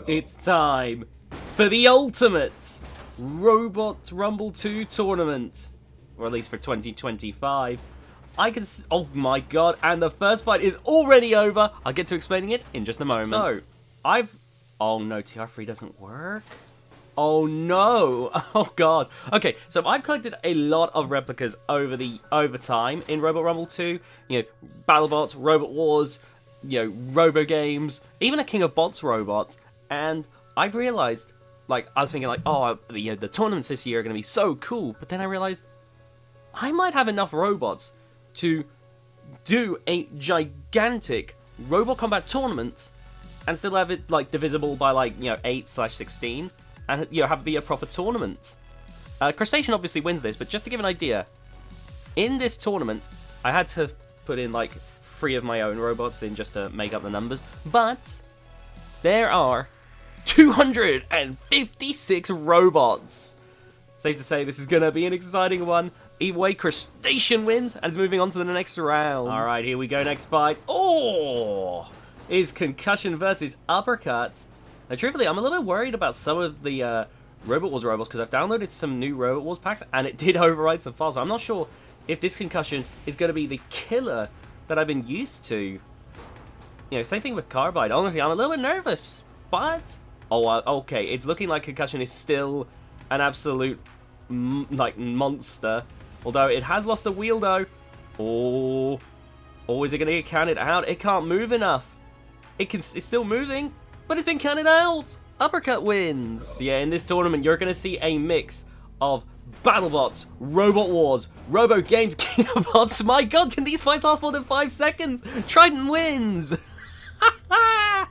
It's time for the ultimate Robot Rumble 2 tournament, or at least for 2025. Oh my god, and the first fight is already over. I'll get to explaining it in just a moment. So, oh no, TR3 doesn't work? Oh no! Oh god. Okay, so I've collected a lot of replicas over time in Robot Rumble 2. You know, BattleBots, Robot Wars, you know, Robo Games, even a King of Bots robot. And I've realized, like, I was thinking like, oh, you know, the tournaments this year are going to be so cool. But then I realized I might have enough robots to do a gigantic Robot Combat tournament and still have it, like, divisible by, like, you know, 8/16. And, you know, have it be a proper tournament. Crustacean obviously wins this, but just to give an idea, in this tournament, I had to put in, like, 3 of my own robots in just to make up the numbers. But there are 256 robots. Safe to say this is going to be an exciting one. Either way, Crustacean wins, and it's moving on to the next round. Alright, here we go, next fight. Oh! Is Concussion versus Uppercut. Now, truthfully, I'm a little bit worried about some of the Robot Wars robots, because I've downloaded some new Robot Wars packs, and it did override some files, so I'm not sure if this Concussion is going to be the killer that I've been used to. You know, same thing with Carbide. Honestly, I'm a little bit nervous, but... Oh, okay, it's looking like Concussion is still an absolute, like, monster. Although, it has lost a wheel, though. Oh, is it going to get counted out? It can't move enough. It's still moving. But it's been counted out! Uppercut wins! Yeah, in this tournament, you're going to see a mix of BattleBots, Robot Wars, Robo Games, King of Bots. My god, can these fights last more than 5 seconds? Trident wins!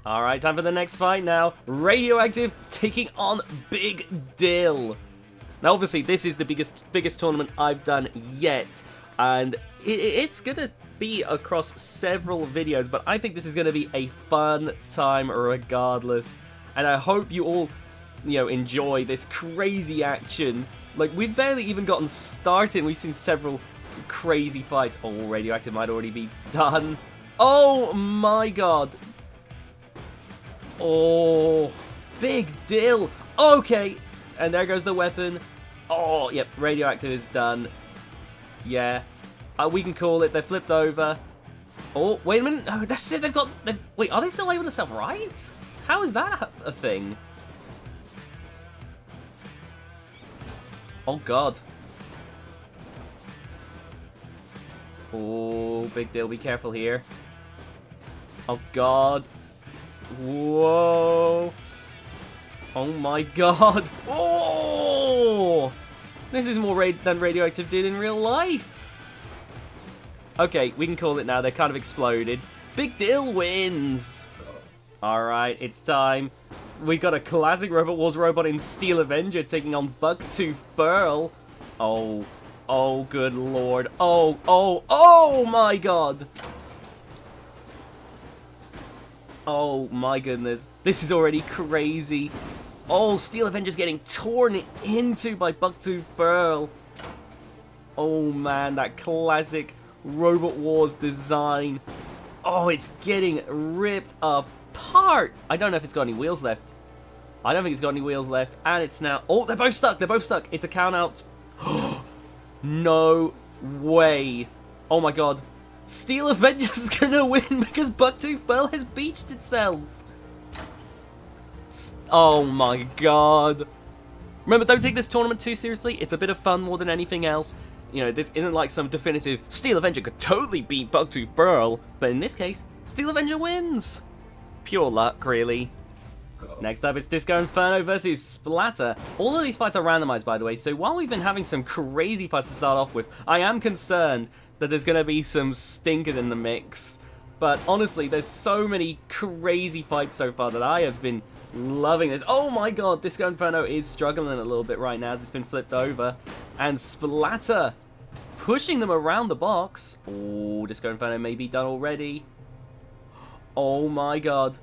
Alright, time for the next fight now. Radioactive taking on Big Dill. Now, obviously, this is the biggest tournament I've done yet. And it's going to be across several videos, but I think this is going to be a fun time regardless, and I hope you all, you know, enjoy this crazy action. Like, we've barely even gotten started, we've seen several crazy fights. Oh, Radioactive might already be done. Oh my god. Oh, Big Dill. Okay, and there goes the weapon. Oh, yep, Radioactive is done. Yeah. We can call it. They're flipped over. Oh, wait a minute. No, that's it. Wait, are they still able to self-right? How is that a thing? Oh, God. Oh, Big Deal. Be careful here. Oh, God. Whoa. Oh, my God. Oh! This is more than Radioactive did in real life. Okay, we can call it now. They're kind of exploded. Big Dill wins! Alright, it's time. We got a classic Robot Wars robot in Steel Avenger taking on Bucktooth Pearl. Oh, good lord. Oh my god! Oh my goodness. This is already crazy. Oh, Steel Avenger's getting torn into by Bucktooth Pearl. Oh man, that classic Robot Wars design. Oh, it's getting ripped apart. I don't know if it's got any wheels left. I don't think it's got any wheels left. And it's now... Oh, they're both stuck. They're both stuck. It's a count out. No way. Oh my god. Steel Avenger's gonna win because Bucktooth Pearl has beached itself. Oh my god. Remember, don't take this tournament too seriously. It's a bit of fun more than anything else. You know, this isn't like some definitive Steel Avenger could totally beat Bucktooth Pearl, but in this case, Steel Avenger wins. Pure luck, really. Next up, it's Disco Inferno versus Splatter. All of these fights are randomized, by the way, so while we've been having some crazy fights to start off with, I am concerned that there's going to be some stinkers in the mix. But honestly, there's so many crazy fights so far that I have been loving this. Oh my god, Disco Inferno is struggling a little bit right now as it's been flipped over. And Splatter pushing them around the box. Oh, Disco Inferno may be done already. Oh my god.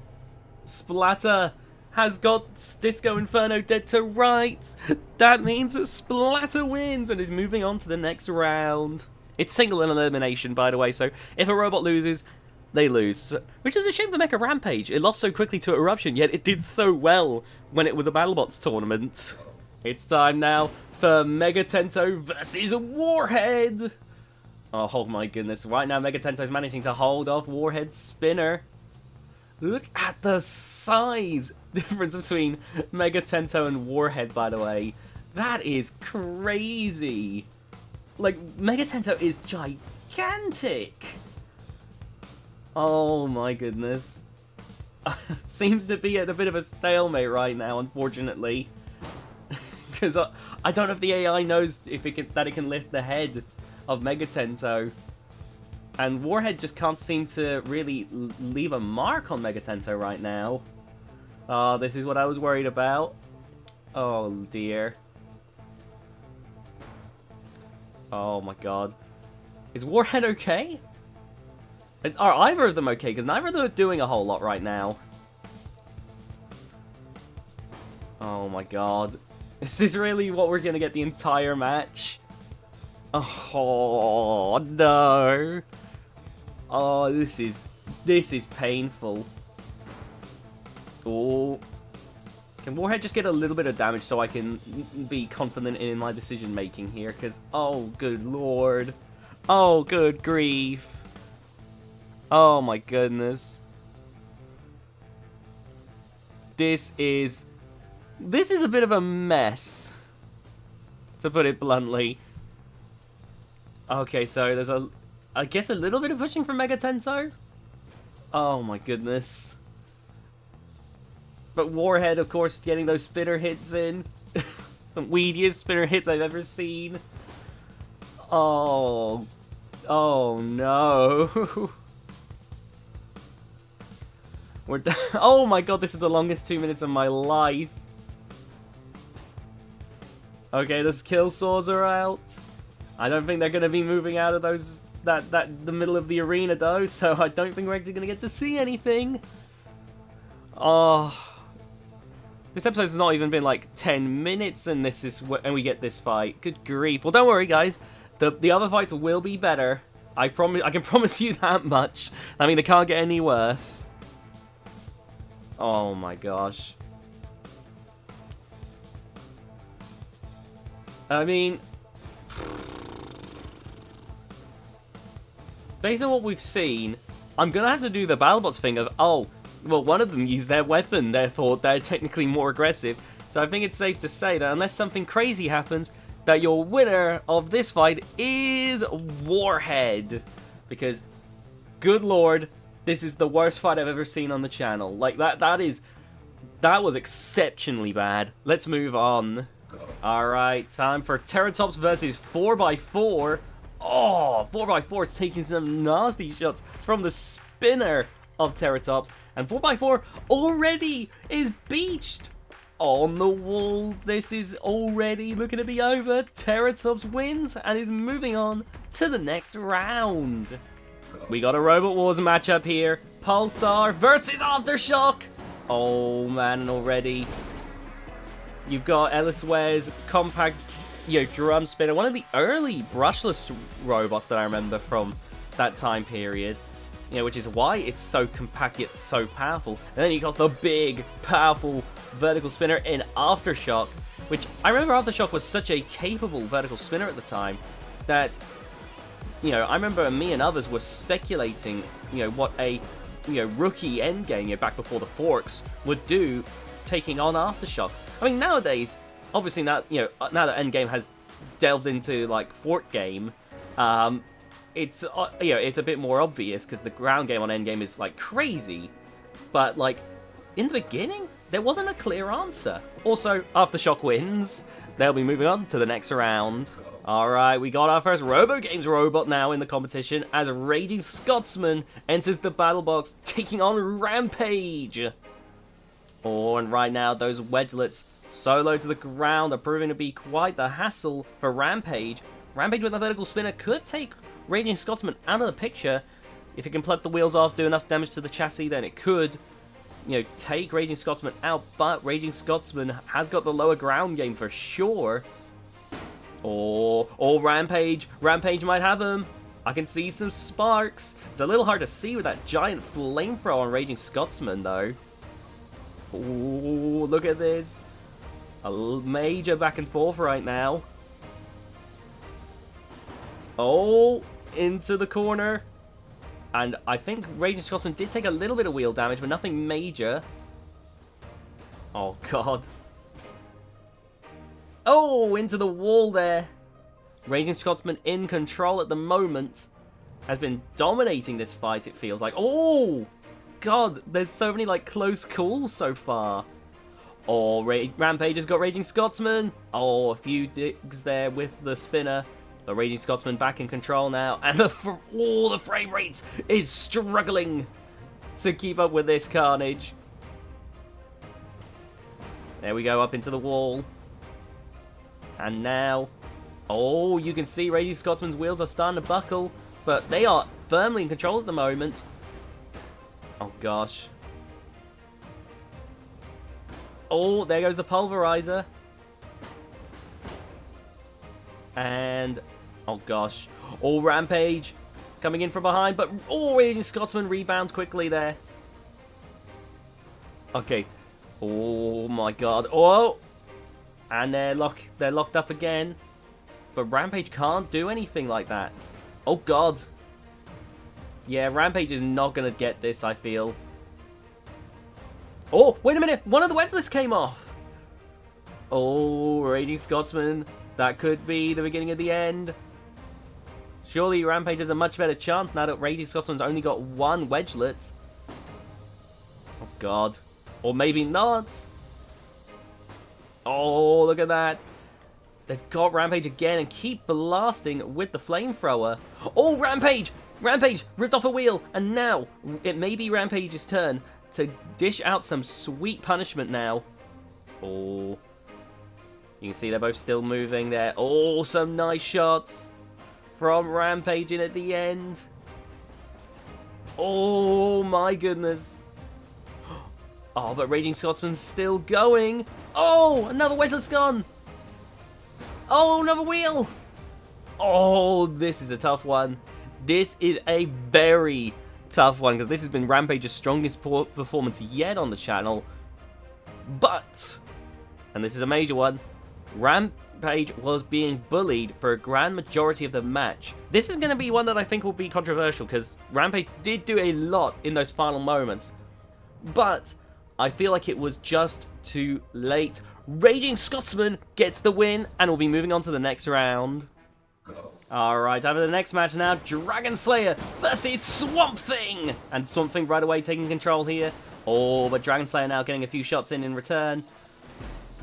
Splatter has got Disco Inferno dead to rights. That means that Splatter wins and is moving on to the next round. It's single elimination, by the way, so if a robot loses, they lose. Which is a shame for Mecha Rampage. It lost so quickly to Eruption, yet it did so well when it was a BattleBots tournament. It's time now for Megatento versus Warhead. Oh my goodness. Right now, Megatento's managing to hold off Warhead's spinner. Look at the size difference between Megatento and Warhead, by the way. That is crazy. Like, Megatento is gigantic. Oh my goodness. Seems to be at a bit of a stalemate right now, unfortunately. Because I don't know if the AI knows if that it can lift the head of Megatento. And Warhead just can't seem to really leave a mark on Megatento right now. Oh, this is what I was worried about. Oh dear. Oh my god. Is Warhead okay? Are either of them okay? Because neither of them are doing a whole lot right now. Oh my god. Is this really what we're going to get the entire match? Oh no. Oh, this is painful. Oh. Can Warhead just get a little bit of damage so I can be confident in my decision making here? Because, oh good lord. Oh good grief. Oh my goodness. This is a bit of a mess, to put it bluntly. Okay, so there's I guess a little bit of pushing from Megatento. Oh my goodness. But Warhead, of course, getting those spinner hits in. The weediest spinner hits I've ever seen. Oh. Oh no. Oh my god, this is the longest 2 minutes of my life. Okay, the skill saws are out. I don't think they're going to be moving out of the middle of the arena though, so I don't think we're actually going to get to see anything. Oh. This episode's not even been like 10 minutes and we get this fight. Good grief. Well, don't worry guys. The other fights will be better. I can promise you that much. I mean, they can't get any worse. Oh my gosh. I mean, based on what we've seen, I'm gonna have to do the BattleBots thing of, oh, well, one of them used their weapon, therefore they're technically more aggressive. So I think it's safe to say that unless something crazy happens, that your winner of this fight is Warhead. Because, good lord, this is the worst fight I've ever seen on the channel. Like, that was exceptionally bad. Let's move on. Alright, time for Terratops versus 4x4. Oh, 4x4 taking some nasty shots from the spinner of Terratops. And 4x4 already is beached on the wall. This is already looking to be over. Terratops wins and is moving on to the next round. We got a Robot Wars matchup here. Pulsar versus Aftershock. Oh man, and already you've got Ellisware's compact, drum spinner. One of the early brushless robots that I remember from that time period. Which is why it's so compact yet so powerful. And then you got the big, powerful vertical spinner in Aftershock, which I remember Aftershock was such a capable vertical spinner at the time that, I remember me and others were speculating, what a, rookie endgame, back before the forks, would do taking on Aftershock. I mean, nowadays, obviously now, now that endgame has delved into, like, fork game, it's it's a bit more obvious because the ground game on endgame is like crazy, but like in the beginning there wasn't a clear answer. Also, Aftershock wins. They'll be moving on to the next round. Alright, we got our first RoboGames robot now in the competition as Raging Scotsman enters the battle box taking on Rampage. Oh, and right now those wedgelets solo to the ground are proving to be quite the hassle for Rampage. Rampage with a vertical spinner could take Raging Scotsman out of the picture. If it can pluck the wheels off, do enough damage to the chassis, then it could, take Raging Scotsman out. But Raging Scotsman has got the lower ground game for sure. Or Rampage. Rampage might have him. I can see some sparks. It's a little hard to see with that giant flamethrower on Raging Scotsman, though. Ooh, look at this. A major back and forth right now. Oh, into the corner. And I think Raging Scotsman did take a little bit of wheel damage, but nothing major. Oh, God. Oh, into the wall there. Raging Scotsman in control at the moment. Has been dominating this fight, it feels like. Oh, God. There's so many, like, close calls so far. Oh, Rampage has got Raging Scotsman. Oh, a few digs there with the spinner. The Raging Scotsman back in control now. And the frame rate is struggling to keep up with this carnage. There we go, up into the wall. And now... Oh, you can see Raging Scotsman's wheels are starting to buckle. But they are firmly in control at the moment. Oh, gosh. Oh, there goes the pulverizer. And... Oh, gosh. Oh, Rampage coming in from behind. But, oh, Raging Scotsman rebounds quickly there. Okay. Oh, my God. Oh! And they're locked up again. But Rampage can't do anything like that. Oh, God. Yeah, Rampage is not going to get this, I feel. Oh, wait a minute. One of the wedgelets came off. Oh, Raging Scotsman. That could be the beginning of the end. Surely Rampage has a much better chance now that Raging Scotsman's only got one wedgelet. Oh, God. Or maybe not. Oh, look at that. They've got Rampage again and keep blasting with the flamethrower. Oh, Rampage! Rampage ripped off a wheel. And now it may be Rampage's turn to dish out some sweet punishment now. Oh. You can see they're both still moving there. Oh, some nice shots from Rampage in at the end. Oh, my goodness. Oh, but Raging Scotsman's still going. Oh, another wedgelet's gone. Oh, another wheel. Oh, this is a tough one. This is a very tough one because this has been Rampage's strongest performance yet on the channel. But, and this is a major one, Rampage was being bullied for a grand majority of the match. This is going to be one that I think will be controversial because Rampage did do a lot in those final moments. But I feel like it was just too late. Raging Scotsman gets the win and will be moving on to the next round. Alright, over the next match now, Dragon Slayer versus Swamp Thing! And Swamp Thing right away taking control here. Oh, but Dragon Slayer now getting a few shots in return.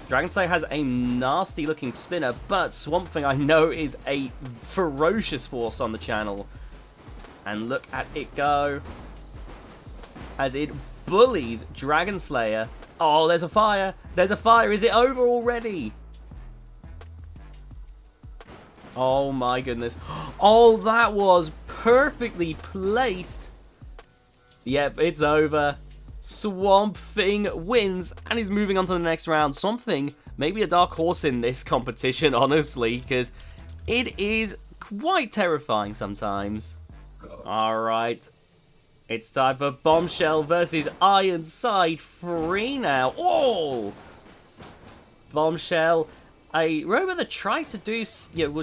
Dragon Slayer has a nasty looking spinner, but Swamp Thing I know is a ferocious force on the channel. And look at it go. As it bullies Dragon Slayer. Oh, there's a fire. There's a fire. Is it over already? Oh my goodness. Oh, that was perfectly placed. Yep, it's over. Swamp Thing wins and is moving on to the next round. Swamp Thing may be a dark horse in this competition, honestly, because it is quite terrifying sometimes. Alright. It's time for Bombshell versus Ironside Free now. Oh! Bombshell, a robot that tried to do,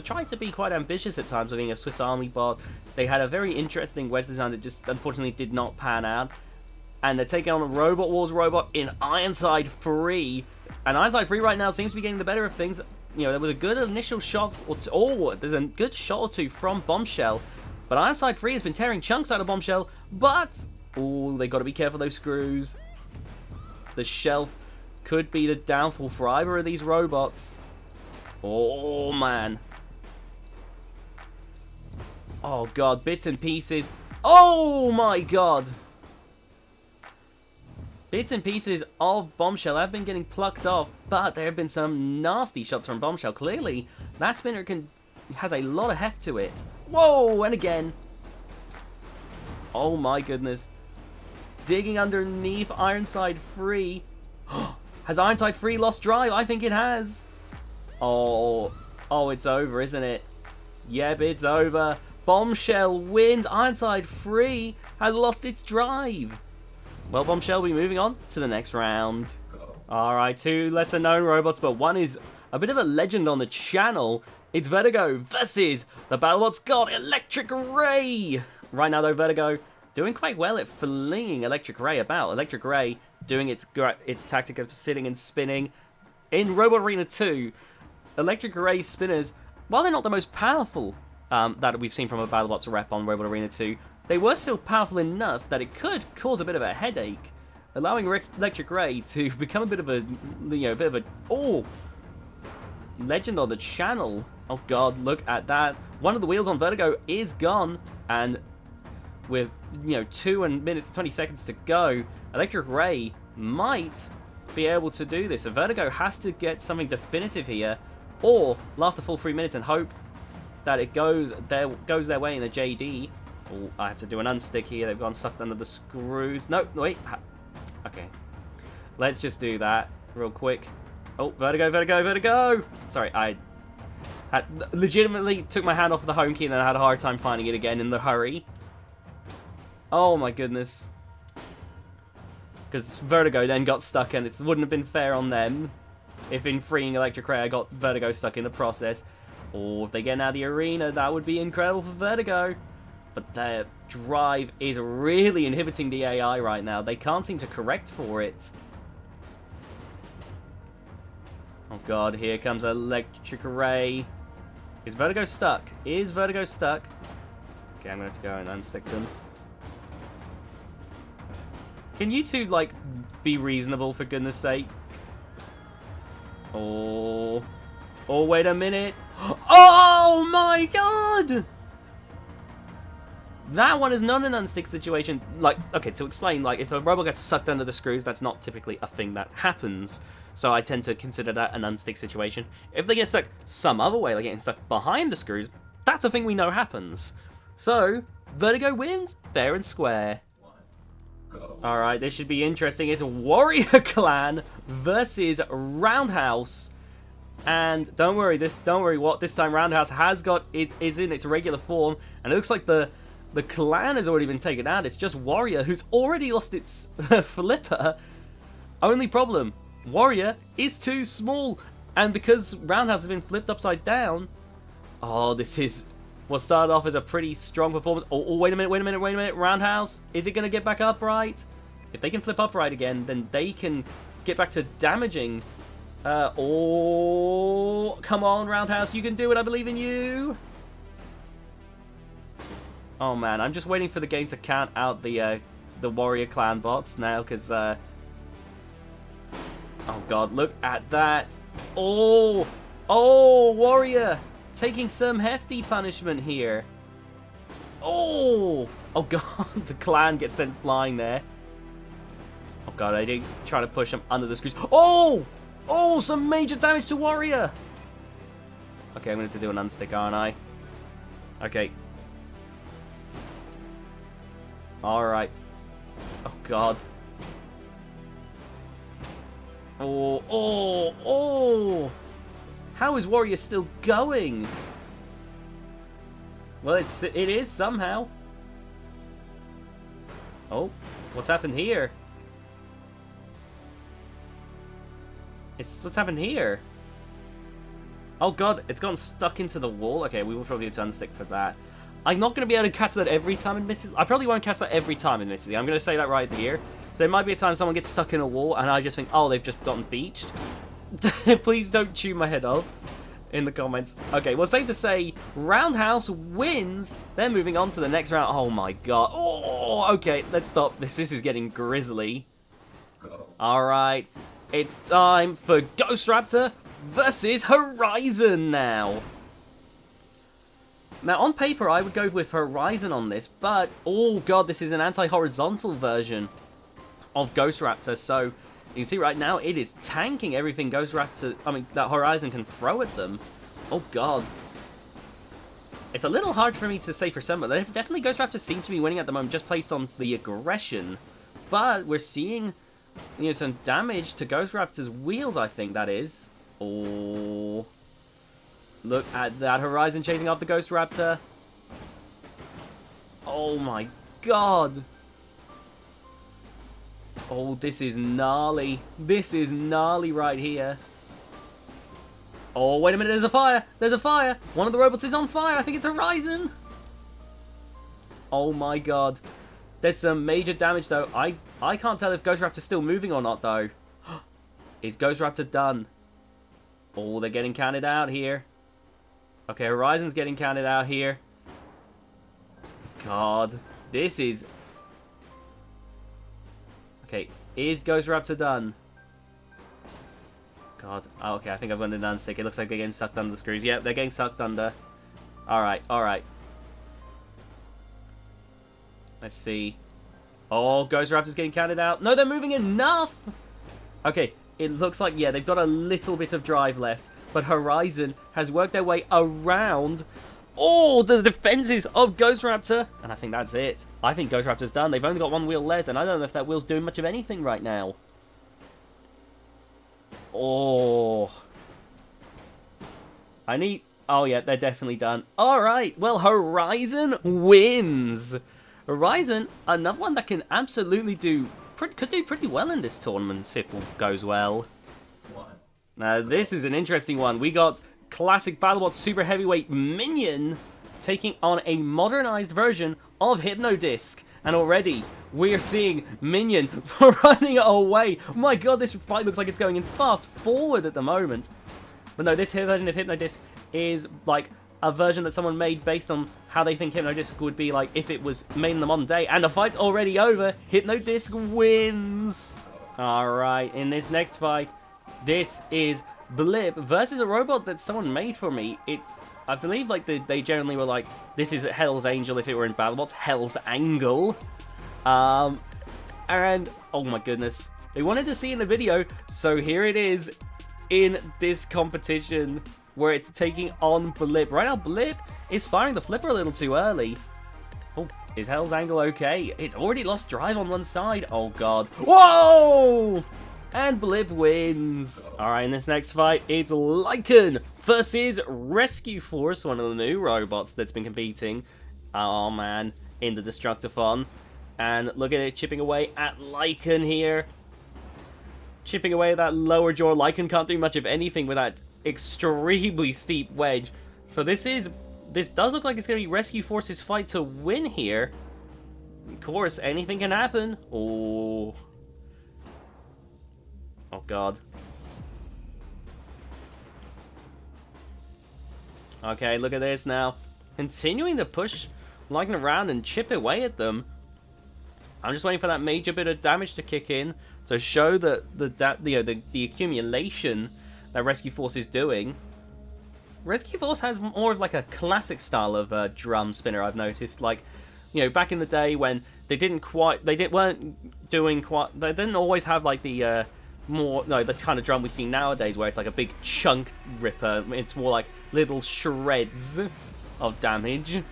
tried to be quite ambitious at times with being a Swiss Army bot. They had a very interesting wedge design that just unfortunately did not pan out. And they're taking on a Robot Wars robot in Ironside Free. And Ironside Free right now seems to be getting the better of things. You know, there was a good initial shot, there's a good shot or two from Bombshell. But Ironside Free has been tearing chunks out of Bombshell. But, oh, they got to be careful of those screws. The shelf could be the downfall for either of these robots. Oh, man. Oh, God. Bits and pieces. Oh, my God. Bits and pieces of Bombshell have been getting plucked off. But there have been some nasty shots from Bombshell. Clearly, that spinner has a lot of heft to it. Whoa, and again. Oh my goodness. Digging underneath Ironside Free. Has Ironside Free lost drive? I think it has. Oh, it's over, isn't it? Yep, it's over. Bombshell wins. Ironside 3 has lost its drive. Well, Bombshell will be moving on to the next round. Alright, 2 lesser known robots, but one is a bit of a legend on the channel. It's Vertigo versus the BattleBot's god, Electric Ray. Right now, though, Vertigo doing quite well at flinging Electric Ray about. Electric Ray doing its tactic of sitting and spinning. In Robot Arena 2, Electric Ray spinners, while they're not the most powerful that we've seen from a BattleBots rep on Robot Arena 2, they were still powerful enough that it could cause a bit of a headache, allowing Electric Ray to become a bit of a, legend on the channel. Oh god, look at that. One of the wheels on Vertigo is gone, and with 2 minutes and 20 seconds to go, Electric Ray might be able to do this. So Vertigo has to get something definitive here, or last a full 3 minutes and hope that it goes their way in the JD. Oh, I have to do an unstick here. They've gone sucked under the screws. No, wait. Okay. Let's just do that real quick. Oh, Vertigo, Vertigo, Vertigo! Sorry, I legitimately took my hand off the home key and then I had a hard time finding it again in the hurry. Oh my goodness. Because Vertigo then got stuck and it wouldn't have been fair on them if in freeing Electric Ray I got Vertigo stuck in the process. Or if they get out of the arena, that would be incredible for Vertigo. But their drive is really inhibiting the AI right now. They can't seem to correct for it. Oh god, here comes Electric Ray. Is Vertigo stuck? Is Vertigo stuck? Okay, I'm going to have to go and unstick them. Can you two, like, be reasonable for goodness sake? Oh, wait a minute. Oh my god! That one is not an unstick situation. Like, okay, to explain, like, if a robot gets sucked under the screws, that's not typically a thing that happens. So I tend to consider that an unstick situation. If they get stuck some other way, like getting stuck behind the screws, that's a thing we know happens. So, Vertigo wins, fair and square. Alright, this should be interesting. It's Warrior Clan versus Roundhouse. And don't worry, this time Roundhouse has got is in its regular form, and it looks like the clan has already been taken out. It's just Warrior, who's already lost its flipper. Only problem, Warrior is too small, and because Roundhouse has been flipped upside down, oh, this is what started off as a pretty strong performance. Oh, wait a minute, Roundhouse, is it going to get back upright? If they can flip upright again, then they can get back to damaging. Oh, come on, Roundhouse, you can do it, I believe in you. Oh man, I'm just waiting for the game to count out the Warrior Clan bots now, because, oh god, look at that. Oh, Warrior taking some hefty punishment here. Oh god, the clan gets sent flying there. Oh god, I did try to push him under the screws. Oh, some major damage to Warrior. Okay, I'm going to have to do an unstick, aren't I? Okay. Alright. Oh god. Oh. How is Warrior still going? Well, it is somehow. Oh, what's happened here? What's happened here? Oh god, it's gotten stuck into the wall. Okay, we will probably have to unstick for that. I'm not going to be able to catch that every time, admittedly. I probably won't catch that every time, admittedly. I'm going to say that right here. So there might be a time someone gets stuck in a wall and I just think, oh, they've just gotten beached. Please don't chew my head off in the comments. Okay, well, safe to say, Roundhouse wins. They're moving on to the next round. Oh my god. Oh, okay, let's stop. This is getting grisly. Alright, it's time for Ghost Raptor versus Horizon now. Now, on paper, I would go with Horizon on this, but, oh god, this is an anti-horizontal version of Ghost Raptor, so you can see right now, it is tanking everything that Horizon can throw at them. Oh god. It's a little hard for me to say for some, but definitely Ghost Raptor seems to be winning at the moment, just based on the aggression. But we're seeing, some damage to Ghost Raptor's wheels, I think that is. Oh... Look at that Horizon chasing after Ghost Raptor. Oh my god. Oh, this is gnarly. This is gnarly right here. Oh, wait a minute, there's a fire! There's a fire! One of the robots is on fire! I think it's Horizon! Oh my god. There's some major damage though. I can't tell if Ghost Raptor's still moving or not though. Is Ghost Raptor done? Oh, they're getting counted out here. Okay, Horizon's getting counted out here. God, this is... Okay, is Ghost Raptor done? God, oh, okay, I think I've gone to non-stick. It looks like they're getting sucked under the screws. Yep, they're getting sucked under. Alright, alright. Let's see. Oh, Ghost Raptor's getting counted out. No, they're moving enough! Okay, it looks like, yeah, they've got a little bit of drive left. But Horizon has worked their way around all the defenses of Ghost Raptor. And I think that's it. I think Ghost Raptor's done. They've only got one wheel left, and I don't know if that wheel's doing much of anything right now. Oh. Oh, yeah, they're definitely done. Alright, well, Horizon wins. Horizon, another one that can absolutely could do pretty well in this tournament if all goes well. Now, this is an interesting one. We got classic BattleBot Super Heavyweight Minion taking on a modernized version of Hypnodisc. And already, we're seeing Minion running away. Oh my god, this fight looks like it's going in fast forward at the moment. But no, this version of Hypnodisc is like a version that someone made based on how they think Hypnodisc would be like if it was made in the modern day. And the fight's already over. Hypnodisc wins. Alright, in this next fight, this is Blip versus a robot that someone made for me. It's, I believe, like they generally were like, this is Hell's Angel if it were in BattleBots, Hell's Angle. And, oh my goodness, they wanted to see in the video, so here it is in this competition where it's taking on Blip. Right now, Blip is firing the flipper a little too early. Oh, is Hell's Angle okay? It's already lost drive on one side. Oh god. Whoa! And Blip wins. Alright, in this next fight, it's Lycan versus Rescue Force, one of the new robots that's been competing. Oh man, in the Destructathon. And look at it chipping away at Lycan here. Chipping away at that lower jaw. Lycan can't do much of anything with that extremely steep wedge. So this does look like it's going to be Rescue Force's fight to win here. Of course, anything can happen. Oh. Oh god. Okay, look at this now. Continuing to push Lycan around and chip away at them. I'm just waiting for that major bit of damage to kick in to show that the accumulation that Rescue Force is doing. Rescue Force has more of like a classic style of drum spinner, I've noticed. Like, you know, back in the day when they didn't always have like the the kind of drum we see nowadays where it's like a big chunk ripper. It's more like little shreds of damage.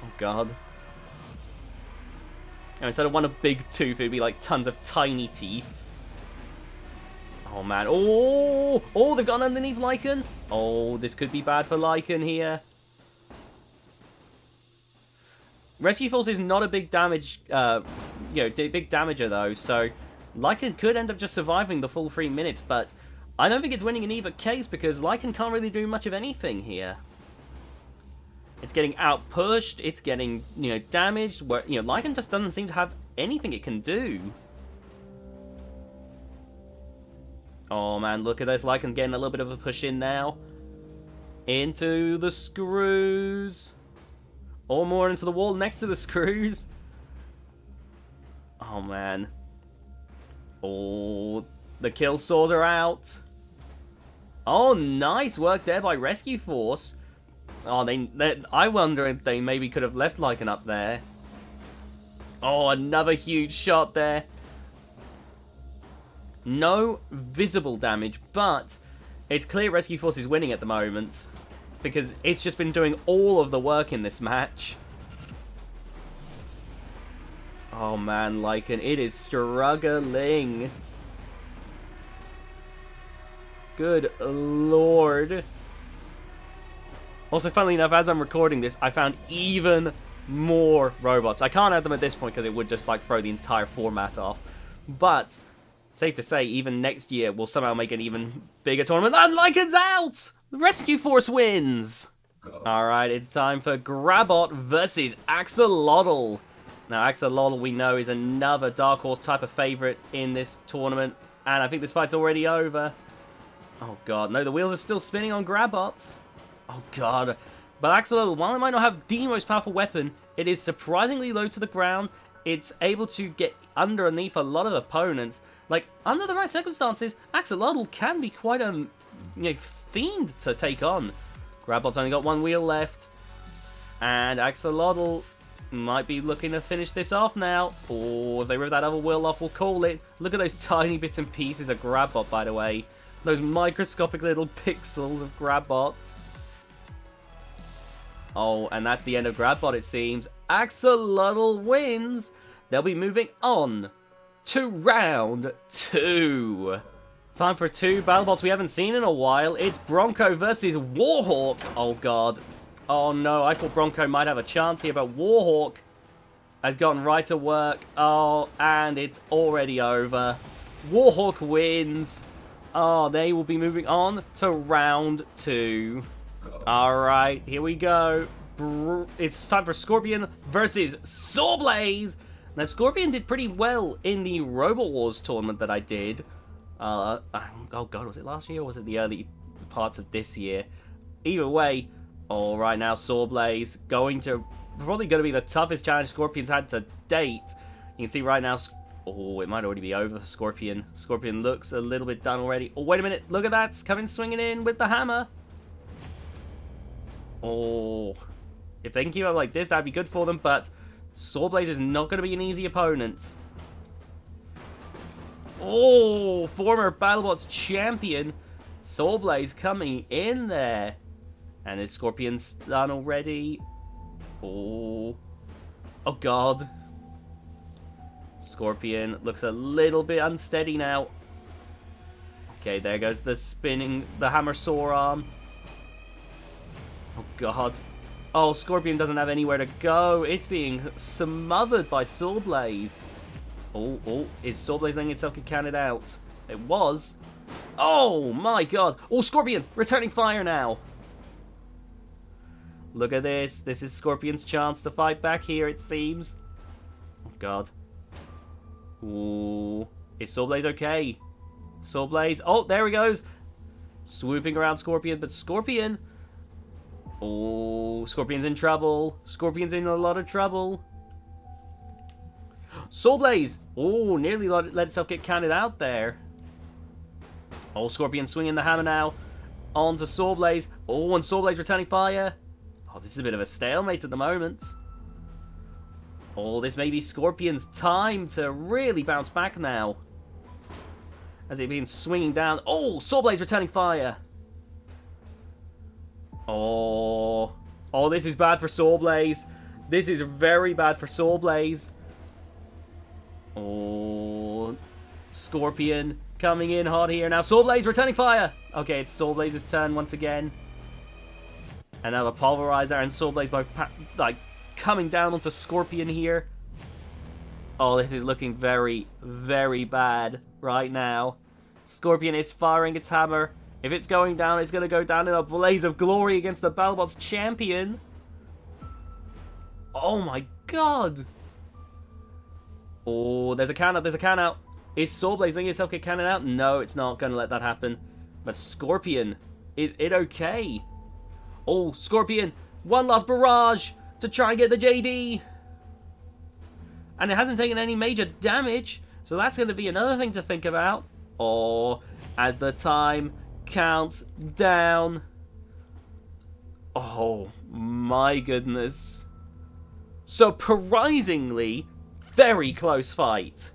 Oh god. And instead of one big tooth, it'd be like tons of tiny teeth. Oh man. Oh, they've gone underneath Lycan. Oh, this could be bad for Lycan here. Rescue Force is not a big damage, big damager though, so Lycan could end up just surviving the full 3 minutes, but I don't think it's winning in either case because Lycan can't really do much of anything here. It's getting out-pushed, it's getting, damaged, where, Lycan just doesn't seem to have anything it can do. Oh man, look at this, Lycan getting a little bit of a push in now. Into the screws. Or more into the wall next to the screws. Oh man. Oh, the kill saws are out. Oh, nice work there by Rescue Force. Oh, I wonder if they maybe could have left Lycan up there. Oh, another huge shot there. No visible damage, but it's clear Rescue Force is winning at the moment because it's just been doing all of the work in this match. Oh man, Lycan, it is struggling. Good lord. Also, funnily enough, as I'm recording this, I found even more robots. I can't add them at this point because it would just like throw the entire format off. But safe to say, even next year we'll somehow make an even bigger tournament. And like it's out, the Rescue Force wins. All right, it's time for Grabot versus Axolotl. Now, Axolotl we know is another Dark Horse type of favorite in this tournament, and I think this fight's already over. Oh god, no, the wheels are still spinning on Grabot. Oh god. But Axolotl, while it might not have the most powerful weapon, it is surprisingly low to the ground. It's able to get underneath a lot of opponents. Like, under the right circumstances, Axolotl can be quite a fiend to take on. Grabot's only got one wheel left. And Axolotl might be looking to finish this off now. Oh, if they rip that other wheel off, we'll call it. Look at those tiny bits and pieces of Grabot, by the way. Those microscopic little pixels of Grabot. Oh, and that's the end of Grabot, it seems. Axolotl wins. They'll be moving on to round 2. Time for 2 BattleBots we haven't seen in a while. It's Bronco versus Warhawk. Oh, God. Oh, no. I thought Bronco might have a chance here, but Warhawk has gotten right to work. Oh, and it's already over. Warhawk wins. Oh, they will be moving on to round 2. Alright, here we go. It's time for Scorpion versus Sawblaze. Now, Scorpion did pretty well in the Robot Wars tournament that I did. Oh god, was it last year or was it the early parts of this year? Either way, alright now, Sawblaze probably going to be the toughest challenge Scorpion's had to date. You can see right now, oh, it might already be over for Scorpion. Scorpion looks a little bit done already. Oh, wait a minute, look at that, it's coming swinging in with the hammer. Oh, if they can keep up like this, that'd be good for them, but Sawblaze is not going to be an easy opponent. Oh, former BattleBots champion, Sawblaze coming in there. And is Scorpion done already? Oh, God. Scorpion looks a little bit unsteady now. Okay, there goes the spinning, the hammer saw arm. Oh, God. Oh, Scorpion doesn't have anywhere to go. It's being smothered by Sawblaze. Oh, is Sawblaze letting itself get counted out? It was. Oh, my God. Oh, Scorpion returning fire now. Look at this. This is Scorpion's chance to fight back here, it seems. Oh, God. Ooh. Is Sawblaze okay? Sawblaze. Oh, there he goes. Swooping around Scorpion, but Scorpion... Oh, Scorpion's in trouble. Scorpion's in a lot of trouble. Sawblaze! Oh, nearly let itself get counted out there. Oh, Scorpion swinging the hammer now. On to Sawblaze. Oh, and Sawblaze returning fire. Oh, this is a bit of a stalemate at the moment. Oh, this may be Scorpion's time to really bounce back now. As it been swinging down. Oh, Sawblaze returning fire. Oh, this is bad for Sawblaze. This is very bad for Sawblaze. Oh, Scorpion coming in hot here. Now Sawblaze returning fire. Okay, it's Sawblaze's turn once again. And now the Pulverizer and Sawblaze both coming down onto Scorpion here. Oh, this is looking very, very bad right now. Scorpion is firing its hammer. If it's going down, it's going to go down in a blaze of glory against the BattleBots champion. Oh my god. Oh, there's a count out, there's a count out. Is Sawblaze letting itself get counted out? No, it's not going to let that happen. But Scorpion, is it okay? Oh, Scorpion, one last barrage to try and get the JD. And it hasn't taken any major damage, so that's going to be another thing to think about. Oh, as the time counts down. Oh, my goodness. Surprisingly, very close fight.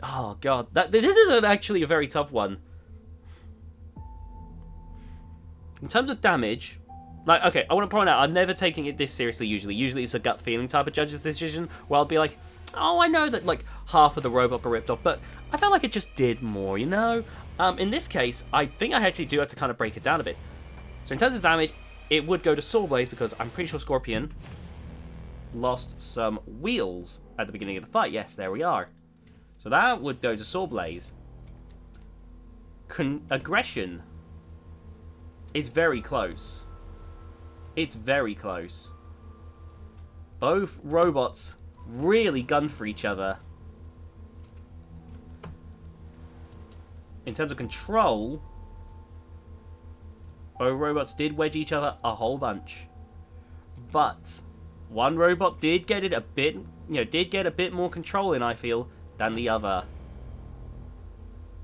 Oh, God. This is actually a very tough one. In terms of damage, like, okay, I want to point out, I'm never taking it this seriously usually. Usually it's a gut feeling type of judge's decision, where I'll be like, oh, I know that, like, half of the robot got ripped off, but I felt like it just did more, you know? In this case, I think I actually do have to kind of break it down a bit. So in terms of damage, it would go to Sawblaze because I'm pretty sure Scorpion lost some wheels at the beginning of the fight. Yes, there we are. So that would go to Sawblaze. Aggression is very close. It's very close. Both robots really gun for each other. In terms of control, both robots did wedge each other a whole bunch. But one robot did get it a bit, did get a bit more control in, I feel, than the other.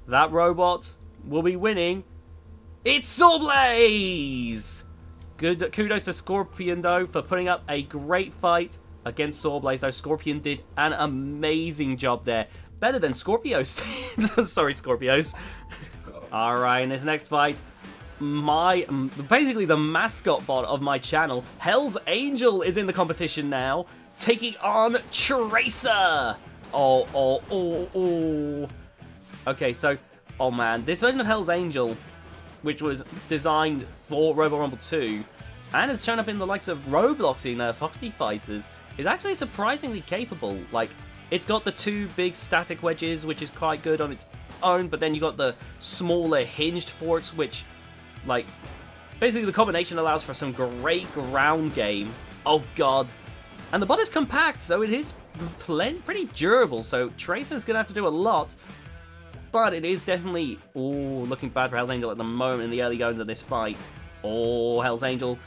That robot will be winning. It's Sawblaze! Good, kudos to Scorpion, though, for putting up a great fight against Sawblaze, though. Scorpion did an amazing job there. Better than Scorpios did. Sorry, Scorpios. Alright, in this next fight, basically the mascot bot of my channel, Hell's Angel, is in the competition now, taking on Tracer. Oh. Okay, so, oh man, this version of Hell's Angel, which was designed for Robo Rumble 2, and has shown up in the likes of Roblox in Foxy Fighters, is actually surprisingly capable. Like, it's got the two big static wedges, which is quite good on its own, but then you got the smaller hinged forks, which, like, basically the combination allows for some great ground game. Oh god. And the bot is compact, so it is pretty durable, so Tracer's gonna have to do a lot. But it is definitely, looking bad for Hell's Angel at the moment in the early goings of this fight. Oh, Hell's Angel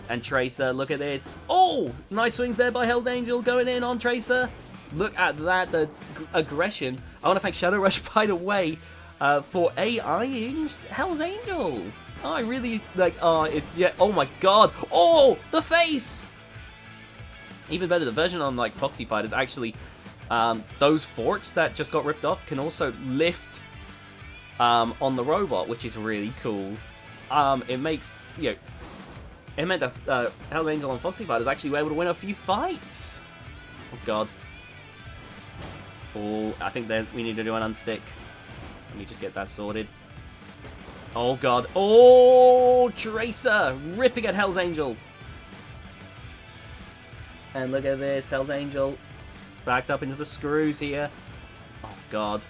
and Tracer, look at this. Oh, nice swings there by Hell's Angel, going in on Tracer. Look at that, the aggression. I want to thank Shadow Rush, by the way, for AIing Hell's Angel. Oh, I really, oh my god. Oh, the face! Even better, the version on, like, Foxy Fighters actually, those forks that just got ripped off can also lift on the robot, which is really cool. It makes, it meant that Hell's Angel and Foxy Fighters actually were able to win a few fights. Oh god. Oh, I think that we need to do an unstick. Let me just get that sorted. Oh god. Oh, Tracer ripping at Hell's Angel. And look at this, Hell's Angel backed up into the screws here. Oh god.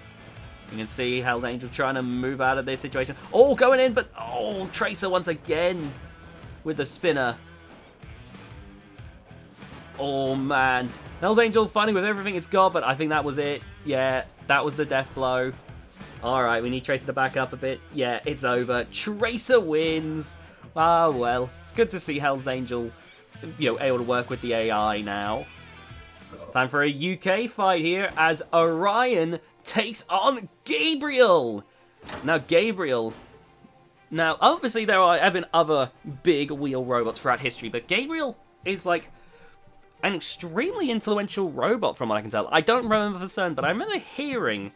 You can see Hell's Angel trying to move out of this situation. Oh, going in, but oh, Tracer once again with the spinner. Oh man. Hell's Angel fighting with everything it's got, but I think that was it. Yeah, that was the death blow. Alright, we need Tracer to back up a bit. Yeah, it's over. Tracer wins. Ah, well. It's good to see Hell's Angel, able to work with the AI now. Time for a UK fight here as Orion takes on Gabriel. Now, Gabriel... Now, obviously there have been other big wheel robots throughout history, but Gabriel is, like, an extremely influential robot from what I can tell. I don't remember for certain, but I remember hearing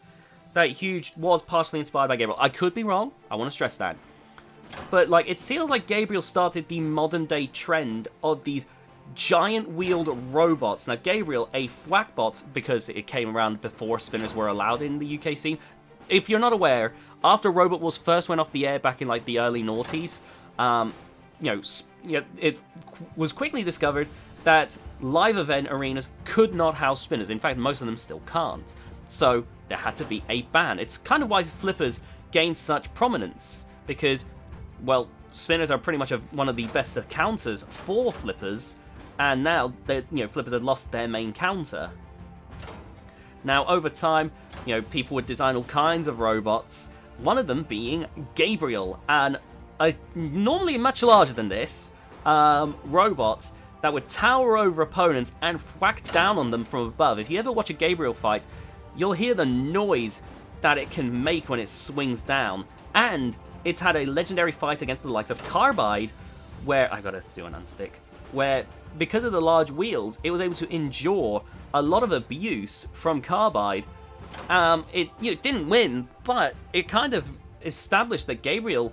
that Huge was partially inspired by Gabriel. I could be wrong. I want to stress that. But, like, it feels like Gabriel started the modern-day trend of these giant-wheeled robots. Now, Gabriel, a thwackbot, because it came around before spinners were allowed in the UK scene. If you're not aware, after Robot Wars first went off the air back in, like, the early noughties, it was quickly discovered that live event arenas could not house spinners. In fact, most of them still can't. So there had to be a ban. It's kind of why flippers gained such prominence, because, well, spinners are pretty much one of the best counters for flippers, and now flippers had lost their main counter. Now, over time, people would design all kinds of robots, one of them being Gabriel, and normally much larger than this robot that would tower over opponents and whack down on them from above. If you ever watch a Gabriel fight, you'll hear the noise that it can make when it swings down. And it's had a legendary fight against the likes of Carbide, where, I gotta do an unstick, where because of the large wheels, it was able to endure a lot of abuse from Carbide. It didn't win, but it kind of established that Gabriel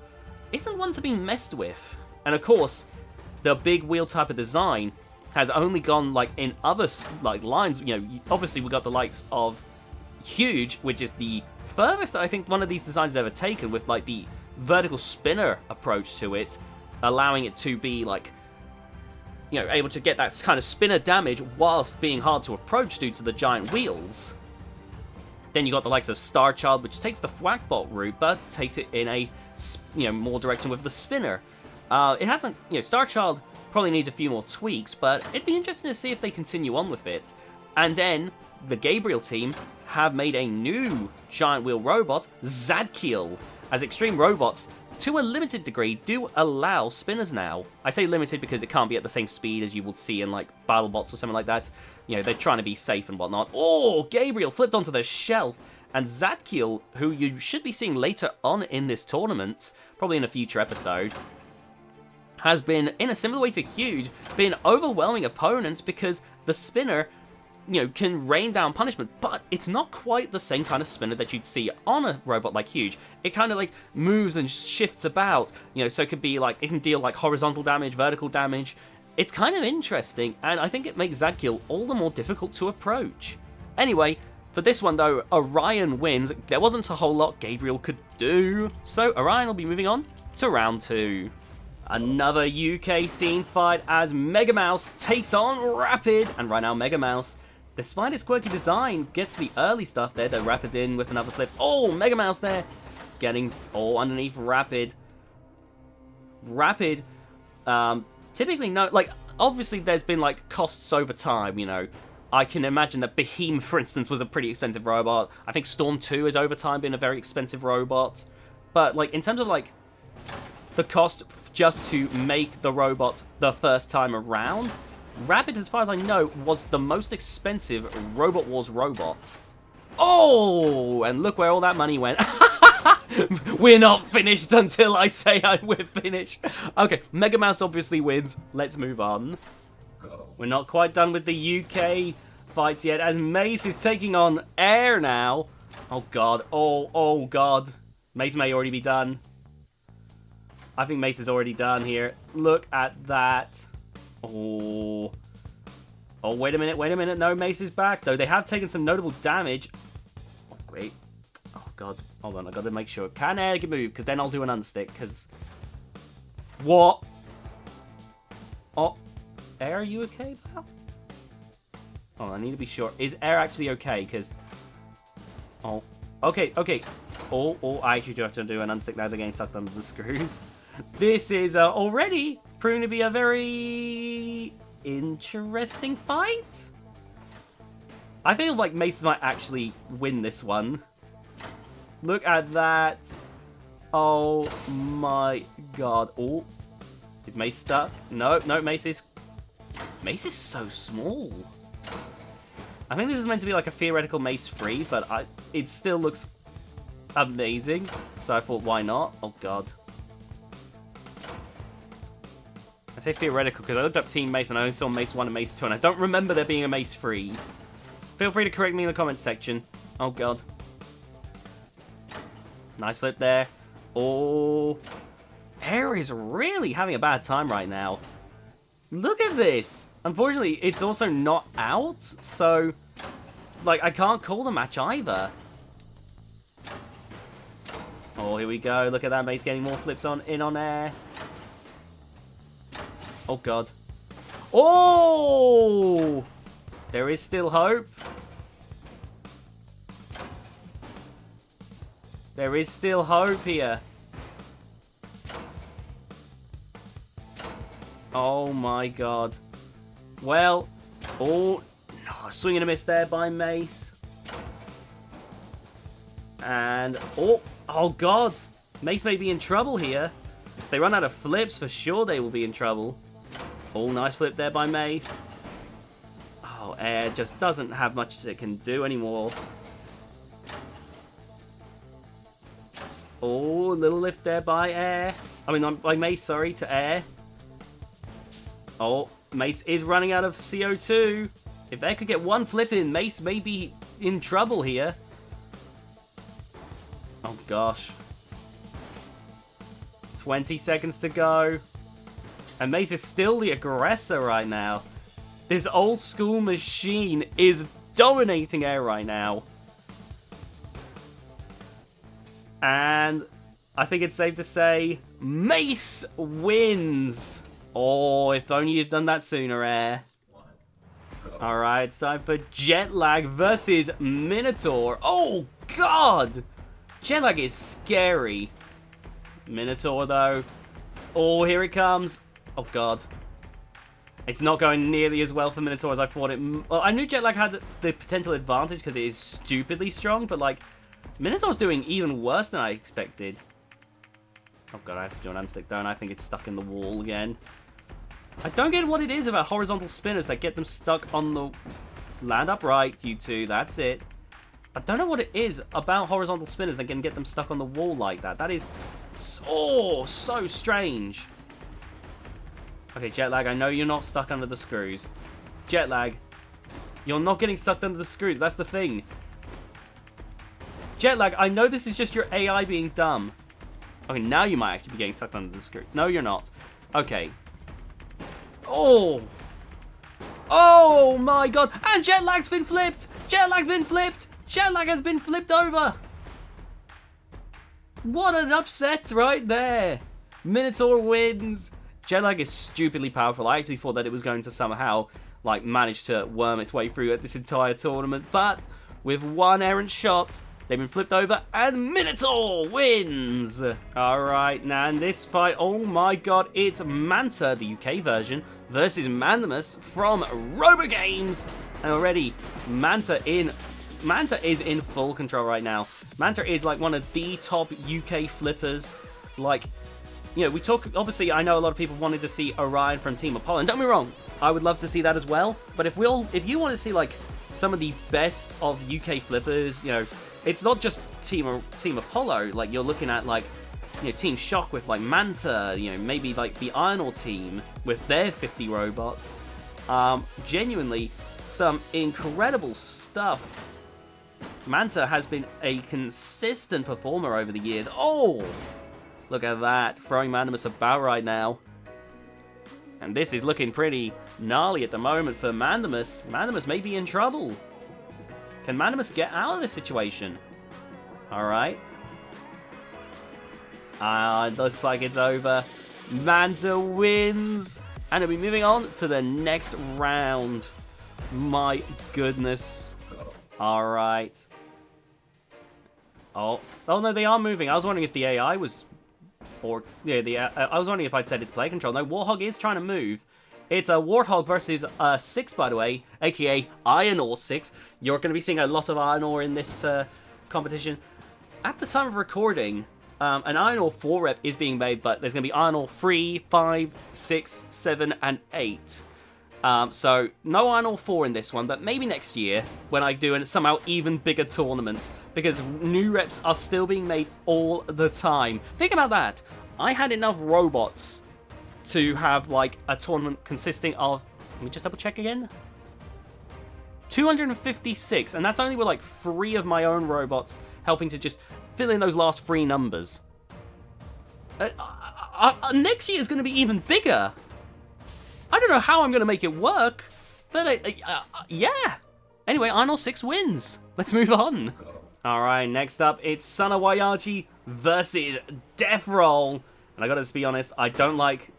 isn't one to be messed with. And of course, the big wheel type of design has only gone like in other lines. Obviously we got the likes of Huge, which is the furthest that I think one of these designs has ever taken, with like the vertical spinner approach to it. allowing it to be, like, you know, able to get that kind of spinner damage whilst being hard to approach due to the giant wheels. Then you got the likes of Star Child, which takes the Thwackbot route, but takes it in a, you know, more direction with the spinner. It hasn't, you know, Star Child probably needs a few more tweaks, but it'd be interesting to see if they continue on with it. And then the Gabriel team have made a new giant wheel robot, Zadkiel, as extreme robots, to a limited degree, do allow spinners now. I say limited because it can't be at the same speed as you would see in, like, BattleBots or something like that. You know, they're trying to be safe and whatnot. Oh, Gabriel flipped onto the shelf. And Zadkiel, who you should be seeing later on in this tournament, probably in a future episode, has been, in a similar way to Huge, been overwhelming opponents because the spinner, you know, can rain down punishment, but it's not quite the same kind of spinner that you'd see on a robot like Huge. It kind of, like, moves and shifts about, you know, so it could be, like, it can deal, like, horizontal damage, vertical damage. It's kind of interesting, and I think it makes Zadkiel all the more difficult to approach. Anyway, for this one, though, Orion wins. There wasn't a whole lot Gabriel could do, so Orion will be moving on to round 2. Another UK scene fight as Mega Mouse takes on Rapid, and right now Mega Mouse, despite its quirky design, gets the early stuff there. The Rapid in with another flip. Oh, Mega Mouse there, getting all underneath Rapid. Rapid, typically no, like, obviously there's been, like, costs over time, you know. I can imagine that Behemoth, for instance, was a pretty expensive robot. I think Storm 2 has over time been a very expensive robot. But, like, in terms of, like, the cost just to make the robot the first time around, Rapid, as far as I know, was the most expensive Robot Wars robot. Oh, and look where all that money went. We're not finished until I say we're finished. Okay, Mega Mouse obviously wins. Let's move on. We're not quite done with the UK fights yet, as Mace is taking on Air now. Oh, God. Oh, God. Mace may already be done. I think Mace is already done here. Look at that. Oh. Oh, wait a minute. No, Mace is back, though. They have taken some notable damage. Oh, wait. Oh, God. Hold on. I got to make sure. Can Air move? Because then I'll do an unstick. Because... What? Oh. Air, are you okay, pal? Oh, I need to be sure. Is Air actually okay? Because... Oh. Okay. Oh, I actually do have to do an unstick now. They're getting sucked under the screws. This is already proving to be a very interesting fight. I feel like Mace might actually win this one. Look at that. Oh my God. Oh, is Mace stuck? No, Mace is so small. I think this is meant to be like a theoretical Mace free, but it still looks amazing. So I thought, why not? Oh God. I say theoretical because I looked up Team Mace and I only saw Mace 1 and Mace 2, and I don't remember there being a Mace free. Feel free to correct me in the comments section. Oh God. Nice flip there. Oh. Air is really having a bad time right now. Look at this. Unfortunately, it's also not out, so, like, I can't call the match either. Oh, here we go. Look at that. Mace getting more flips in on Air. Oh, God. Oh! There is still hope. There is still hope here. Oh, my God. Well, oh, no, swing and a miss there by Mace. And, oh, God. Mace may be in trouble here. If they run out of flips, for sure they will be in trouble. Oh, nice flip there by Mace. Oh, Air just doesn't have much it can do anymore. Oh, little lift there by Air. I mean, by Mace, sorry, to Air. Oh, Mace is running out of CO2. If Air could get one flip in, Mace may be in trouble here. Oh, gosh. 20 seconds to go. And Mace is still the aggressor right now. This old school machine is dominating Air right now. And I think it's safe to say Mace wins. Oh, if only you'd done that sooner, Air. Alright, it's time for Jetlag versus Minotaur. Oh, God! Jetlag is scary. Minotaur, though. Oh, here it comes. Oh, God. It's not going nearly as well for Minotaur as I thought it... Well, I knew Jetlag had the potential advantage because it is stupidly strong, but, like, Minotaur's doing even worse than I expected. Oh, God, I have to do an unstick, don't I? I think it's stuck in the wall again. I don't get what it is about horizontal spinners that get them stuck on the... Land upright, you two. That's it. I don't know what it is about horizontal spinners that can get them stuck on the wall like that. That is so strange. Okay, Jetlag, I know you're not stuck under the screws. Jetlag, you're not getting sucked under the screws. That's the thing. Jetlag, I know this is just your AI being dumb. Okay, now you might actually be getting sucked under the screw. No, you're not. Okay. Oh. Oh my God. And Jetlag's been flipped. Jetlag's been flipped. Jetlag has been flipped over. What an upset right there. Minotaur wins. Jetlag is stupidly powerful. I actually thought that it was going to somehow, like, manage to worm its way through at this entire tournament. But with one errant shot, they've been flipped over, and Minotaur wins! Alright, now in this fight, oh my God, it's Manta, the UK version, versus Mandamus from RoboGames! And already, Manta is in full control right now. Manta is like one of the top UK flippers. Like, you know, we talk, obviously, I know a lot of people wanted to see Orion from Team Apollo, and don't get me wrong, I would love to see that as well, but if you want to see, like, some of the best of UK flippers, you know, it's not just Team Apollo. Like, you're looking at, like, you know, Team Shock with, like, Manta, you know, maybe, like, the Iron Ore team with their 50 robots. Genuinely, some incredible stuff. Manta has been a consistent performer over the years. Oh! Look at that. Throwing Mandamus about right now. And this is looking pretty gnarly at the moment for Mandamus. Mandamus may be in trouble. Can Mandamus get out of this situation? Alright. It looks like it's over. Manta wins. And we'll be moving on to the next round. My goodness. Alright. Oh no, they are moving. I was wondering if the AI was... Or, yeah, I was wondering if I'd set its play control. No, Warthog is trying to move. It's a Warthog versus 6, by the way, aka Iron Ore 6. You're going to be seeing a lot of Iron Ore in this competition. At the time of recording, an Iron Ore 4 rep is being made, but there's going to be Iron Ore 3, 5, 6, 7, and 8. So, no Iron Ore 4 in this one, but maybe next year, when I do a somehow even bigger tournament, because new reps are still being made all the time. Think about that. I had enough robots to have, like, a tournament consisting of... Let me just double check again. 256, and that's only with, like, 3 of my own robots helping to just fill in those last 3 numbers. Next year is going to be even bigger. I don't know how I'm going to make it work, but yeah. Anyway, Iron Ore 6 wins. Let's move on. Alright, next up, it's Sana Wayaji versus Death Roll. And I gotta be honest, I don't like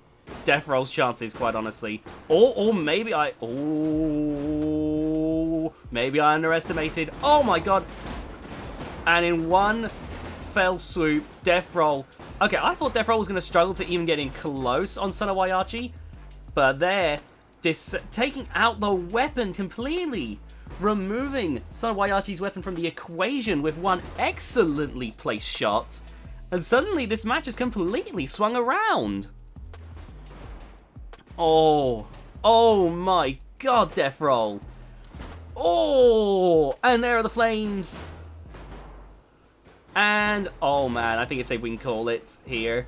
Death Roll's chances, quite honestly. Or maybe I... Oh, maybe I underestimated. Oh my God. And in one fell swoop, Death Roll... Okay, I thought Death Roll was going to struggle to even get in close on Sana Wayaji. But they're taking out the weapon completely. Removing Sana Wayaji's weapon from the equation with one excellently placed shot. And suddenly this match is completely swung around. Oh my God, Death Roll. Oh, and there are the flames. And, oh man, I think it's safe we can call it here.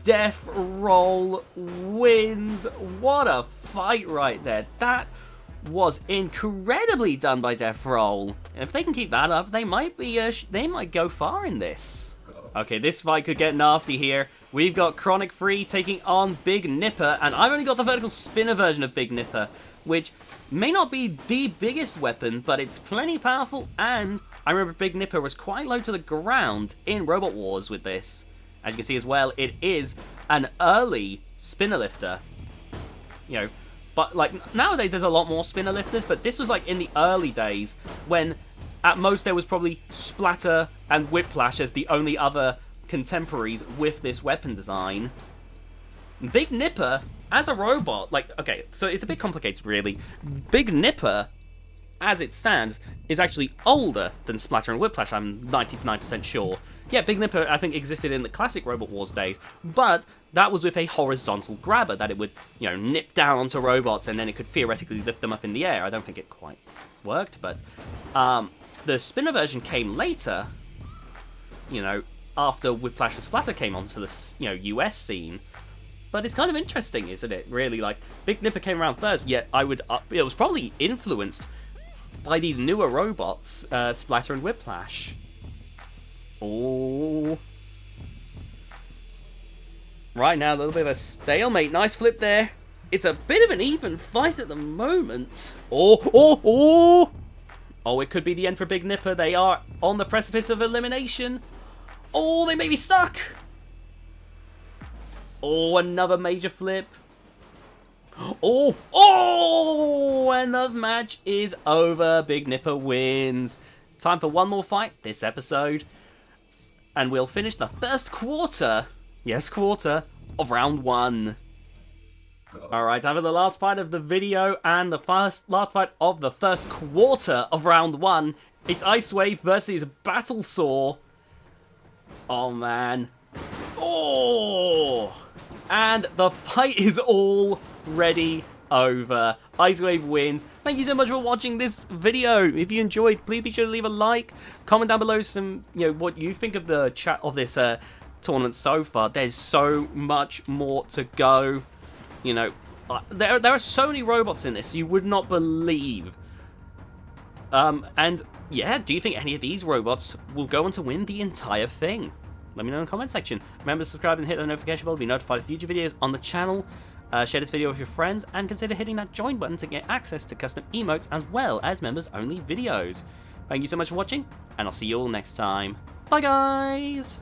Death Roll wins. What a fight right there. That was incredibly done by Death Roll. And if they can keep that up, they might be they might go far in this. Okay, this fight could get nasty here. We've got Chronic Free taking on Big Nipper, and I've only got the vertical spinner version of Big Nipper, which may not be the biggest weapon, but it's plenty powerful, and I remember Big Nipper was quite low to the ground in Robot Wars with this. As you can see as well, it is an early spinner lifter. You know, but like nowadays there's a lot more spinner lifters, but this was like in the early days when at most there was probably Splatter and Whiplash as the only other contemporaries with this weapon design. Big Nipper, as a robot, like, okay, so it's a bit complicated really. Big Nipper, as it stands, is actually older than Splatter and Whiplash, I'm 99% sure. Yeah, Big Nipper, I think, existed in the classic Robot Wars days, but that was with a horizontal grabber that it would, you know, nip down onto robots and then it could theoretically lift them up in the air. I don't think it quite worked, but the spinner version came later, you know, after Whiplash and Splatter came onto the, you know, US scene. But it's kind of interesting, isn't it? Really, like, Big Nipper came around first, yet it was probably influenced by these newer robots, Splatter and Whiplash. Oh. Right now, a little bit of a stalemate. Nice flip there. It's a bit of an even fight at the moment. Oh, it could be the end for Big Nipper. They are on the precipice of elimination. Oh, they may be stuck. Oh, another major flip. Oh, and the match is over. Big Nipper wins. Time for one more fight this episode. And we'll finish the first quarter, yes, quarter, of round 1. Alright, time for the last fight of the video and the last fight of the first quarter of round 1. It's Ice Wave versus Battle Saw. Oh, man. Oh! And the fight is already over. Ice Wave wins. Thank you so much for watching this video. If you enjoyed, please be sure to leave a like. Comment down below some, you know, what you think of the chat of this tournament so far. There's so much more to go. You know, there are so many robots in this you would not believe. And yeah, do you think any of these robots will go on to win the entire thing? Let me know in the comment section. Remember to subscribe and hit the notification bell to be notified of future videos on the channel. Share this video with your friends and consider hitting that join button to get access to custom emotes as well as members only videos. Thank you so much for watching, and I'll see you all next time. Bye guys!